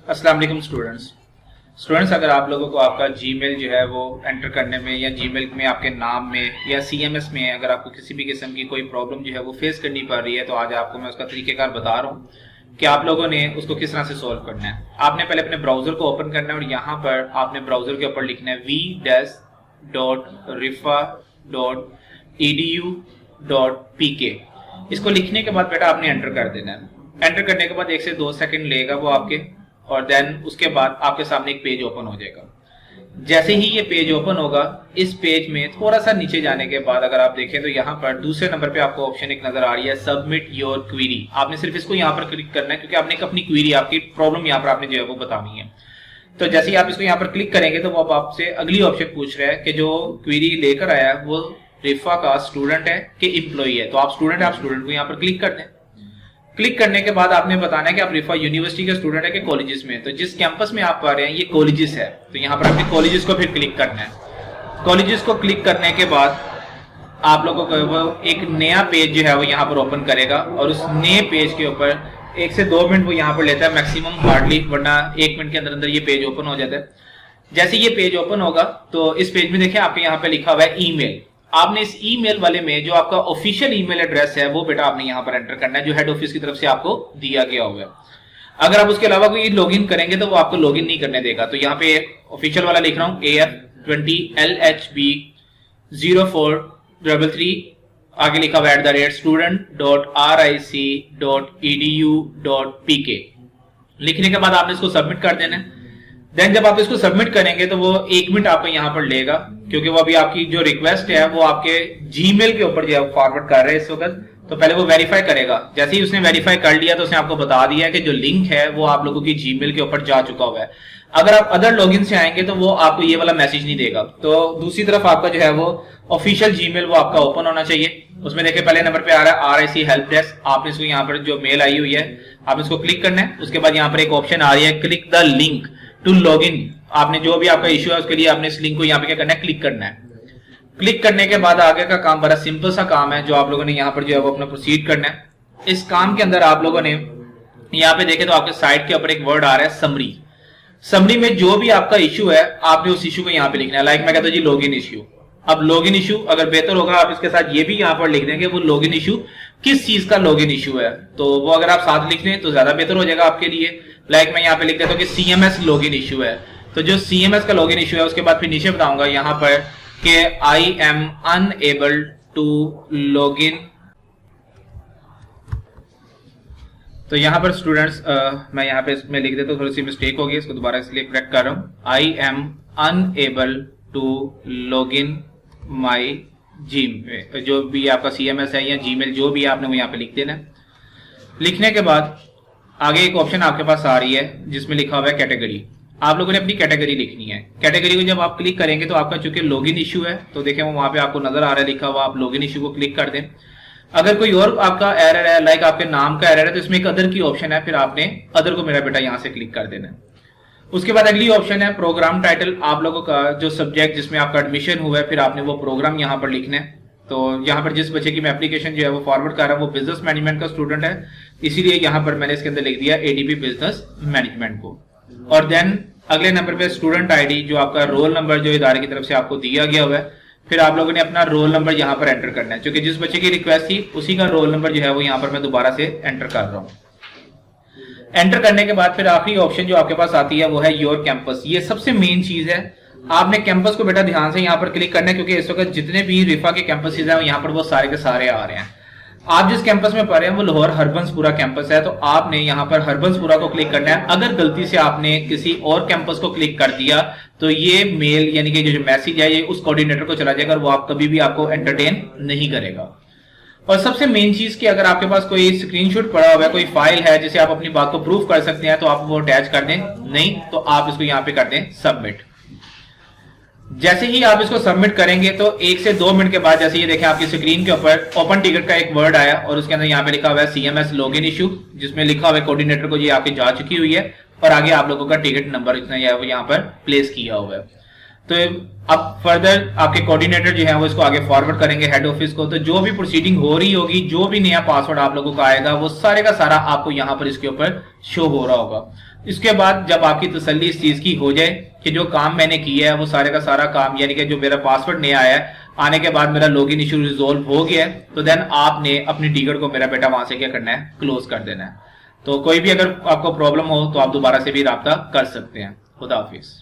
अस्सलाम वालेकुम स्टूडेंट्स, अगर आप लोगों को आपका जीमेल जो है वो एंटर करने में या जीमेल में आपके नाम में या सीएमएस में अगर आपको किसी भी किस्म की कोई प्रॉब्लम जो है वो फेस करनी पड़ रही है, तो आज आपको मैं उसका तरीकेकार बता रहा हूँ कि आप लोगों ने उसको किस तरह से सॉल्व करना है। आपने पहले अपने ब्राउजर को ओपन करना है और यहाँ पर आपने ब्राउजर के ऊपर लिखना है v-rifa.edu.pk। इसको लिखने के बाद बेटा आपने एंटर कर देना है। एंटर करने के बाद 1 से 2 सेकंड लेगा वो आपके, और देन उसके बाद आपके सामने एक पेज ओपन हो जाएगा। जैसे ही ये पेज ओपन होगा, इस पेज में थोड़ा सा नीचे जाने के बाद अगर आप देखें तो यहाँ पर दूसरे नंबर पे आपको ऑप्शन एक नजर आ रही है, सबमिट योर क्वेरी। आपने सिर्फ इसको यहाँ पर क्लिक करना है क्योंकि आपने अपनी क्वेरी, आपकी प्रॉब्लम यहाँ पर आपने जो है वो बतानी है। तो जैसे ही आप इसको यहाँ पर क्लिक करेंगे तो वो आपसे अगली ऑप्शन पूछ रहा है कि जो क्वेरी लेकर आया है वो रिफा का स्टूडेंट है कि एम्प्लॉई है। तो आप स्टूडेंट को यहाँ पर क्लिक कर दें। क्लिक करने के बाद आपने बताना है कि आप रिफा यूनिवर्सिटी के स्टूडेंट है कि कॉलेजेस में। तो जिस कैंपस में आप पढ़ रहे हैं ये कॉलेजेस है, तो यहाँ पर आपने कॉलेजेस को फिर क्लिक करना है। कॉलेजेस को क्लिक करने के बाद आप लोगों को वो एक नया पेज जो है वो यहाँ पर ओपन करेगा, और उस नए पेज के ऊपर 1 से 2 मिनट वो यहाँ पर लेता है मैक्सिमम, हार्डली, वरना 1 मिनट के अंदर अंदर ये पेज ओपन हो जाता है। जैसे ये पेज ओपन होगा तो इस पेज में देखिए आपके यहाँ पे लिखा हुआ है ईमेल। आपने इस ईमेल वाले में जो आपका ऑफिशियल ईमेल एड्रेस है वो बेटा आपने यहाँ पर एंटर करना है, जो हेड ऑफिस की तरफ से आपको दिया गया हुआ है। अगर आप उसके अलावा कोई लॉगिन करेंगे तो वो आपको लॉगिन नहीं करने देगा। तो यहाँ पे ऑफिशियल वाला लिख रहा हूँ AF20LHB0433, आगे लिखा हुआ @student.ric.edu.pk। लिखने के बाद आपने इसको सबमिट कर देना है। देन जब आप इसको सबमिट करेंगे तो वो 1 मिनट आपको यहाँ पर लेगा, क्योंकि वो अभी आपकी जो रिक्वेस्ट है वो आपके जीमेल के ऊपर जो है फॉरवर्ड कर रहे हैं इस वक्त। तो पहले वो वेरीफाई करेगा। जैसे ही उसने वेरीफाई कर लिया तो उसने आपको बता दिया है कि जो लिंक है वो आप लोगों की जीमेल के ऊपर जा चुका हुआ है। अगर आप अदर लॉगिन से आएंगे तो वो आपको ये वाला मैसेज नहीं देगा। तो दूसरी तरफ आपका जो है वो ऑफिशियल जीमेल वो आपका ओपन होना चाहिए। उसमें देखिए पहले नंबर पे आ रहा है RIC हेल्प डेस्क। आपने इसको यहाँ पर जो मेल आई हुई है आपने इसको क्लिक करना है। उसके बाद यहाँ पर एक ऑप्शन आ रही है click the link to log in. आपने जो भी आपका इश्यू है उसके लिए आपने इस लिंक को यहाँ पे क्या करना है, क्लिक करना है। क्लिक करने के बाद आगे का काम बड़ा सिंपल सा काम है, जो आप लोगों ने यहाँ पर जो है वो अपना प्रोसीड करना है। इस काम के अंदर आप लोगों ने यहाँ पे देखे तो आपके साइड के ऊपर एक वर्ड आ रहा है समरी। समरी में जो भी आपका इश्यू है आपने उस इश्यू को यहाँ पे लिखना है। लाइक मैं कहता हूँ जी लॉगिन इश्यू। अब लॉगिन इश्यू अगर बेहतर होगा आप इसके साथ ये भी यहाँ पर लिख देंगे वो लॉगिन इश्यू किस चीज का लॉगिन इश्यू है, तो वो अगर आप साथ लिख दें तो ज्यादा बेहतर हो जाएगा आपके लिए। लाइक मैं यहाँ पे लिख देता हूँ कि CMS लॉगिन इश्यू है। तो जो CMS का लॉगिन इश्यू है उसके बाद फिर नीचे बताऊंगा यहाँ पर कि I am unable to login। तो यहाँ पर स्टूडेंट्स मैं यहाँ पे इसमें लिख देता हूँ, थोड़ी सी मिस्टेक हो गई, इसको दोबारा इसलिए करेक्ट कर रहा हूँ। I am unable to login my Gmail। जो भी आपका CMS है या Gmail जो भी आपने वो यहाँ पे लिख देना। लिखने के बाद आगे एक ऑप्शन आपके पास आ रही है जिसमें लिखा हुआ है कैटेगरी। आप लोगों ने अपनी कैटेगरी लिखनी है। कैटेगरी को जब आप क्लिक करेंगे तो आपका चूंकि लॉगिन इश्यू है तो देखें वो वहां पे आपको नजर आ रहा है लिखा हुआ, आप लॉगिन इश्यू को क्लिक कर दें। अगर कोई और आपका एरर है, लाइक आपके नाम का एरर है, तो इसमें एक अदर की ऑप्शन है, फिर आपने अदर को मेरा बेटा यहाँ से क्लिक कर देना है। उसके बाद अगली ऑप्शन है प्रोग्राम टाइटल। आप लोगों का जो सब्जेक्ट जिसमें आपका एडमिशन हुआ है फिर आपने वो प्रोग्राम यहाँ पर लिखना है। तो यहाँ पर जिस बच्चे की मैं एप्लीकेशन जो है वो फॉरवर्ड कर रहा हूँ वो बिजनेस मैनेजमेंट का स्टूडेंट है, इसीलिए यहाँ पर मैंने इसके अंदर लिख दिया ADP बिजनेस मैनेजमेंट को। और देन अगले नंबर पे स्टूडेंट ID, जो आपका रोल नंबर जो इदारे की तरफ से आपको दिया गया हुआ है, फिर आप लोगों ने अपना रोल नंबर यहाँ पर एंटर करना है। क्योंकि जिस बच्चे की रिक्वेस्ट थी उसी का रोल नंबर जो है वो यहाँ पर मैं दोबारा से एंटर कर रहा हूँ। एंटर करने के बाद फिर आखिरी ऑप्शन जो आपके पास आती है वो है योर कैंपस। ये सबसे मेन चीज है। आपने कैंपस को बेटा ध्यान से यहाँ पर क्लिक करना है, क्योंकि इस वक्त जितने भी रिफा के कैंपसेस हैं यहाँ पर वो सारे के सारे आ रहे हैं। आप जिस कैंपस में पढ़ रहे हैं वो लाहौर हरबंसपुरा कैंपस है, तो आपने यहाँ पर हरबंसपुरा को क्लिक करना है। अगर गलती से आपने किसी और कैंपस को क्लिक कर दिया तो ये मेल यानी कि जो मैसेज है ये उस कोऑर्डिनेटर को चला जाएगा और वो आप कभी भी आपको एंटरटेन नहीं करेगा। और सबसे मेन चीज कि अगर आपके पास कोई स्क्रीनशॉट पड़ा हुआ है, कोई फाइल है जिसे आप अपनी बात को प्रूफ कर सकते हैं, तो आप वो अटैच कर दें। नहीं तो आप इसको यहाँ पे कर दें सबमिट। जैसे ही आप इसको सबमिट करेंगे तो 1 से 2 मिनट के बाद जैसे ये देखें आपकी स्क्रीन के ऊपर ओपन टिकट का एक वर्ड आया और उसके अंदर यहाँ पे लिखा हुआ है CMS लॉगिन इशू, जिसमें लिखा हुआ है कोऑर्डिनेटर को ये आपकी जा चुकी हुई है और आगे आप लोगों का टिकट नंबर इतना यहाँ पर प्लेस किया हुआ है। तो अब फर्दर आपके कोऑर्डिनेटर जो है वो इसको आगे फॉरवर्ड करेंगे हेड ऑफिस को। तो जो भी प्रोसीडिंग हो रही होगी, जो भी नया पासवर्ड आप लोगों का आएगा, वो सारे का सारा आपको यहाँ पर इसके ऊपर शो हो रहा होगा। इसके बाद जब आपकी तसल्ली इस चीज की हो जाए कि जो काम मैंने किया है वो सारे का सारा काम, यानी कि जो मेरा पासवर्ड नया आया है, आने के बाद मेरा लॉगिन इशू रिजोल्व हो गया है, तो देन आपने अपनी टिकट को मेरा बेटा वहां से क्या करना है, क्लोज कर देना है। तो कोई भी अगर आपको प्रॉब्लम हो तो आप दोबारा से भी राब्ता कर सकते हैं। खुदा हाफिज।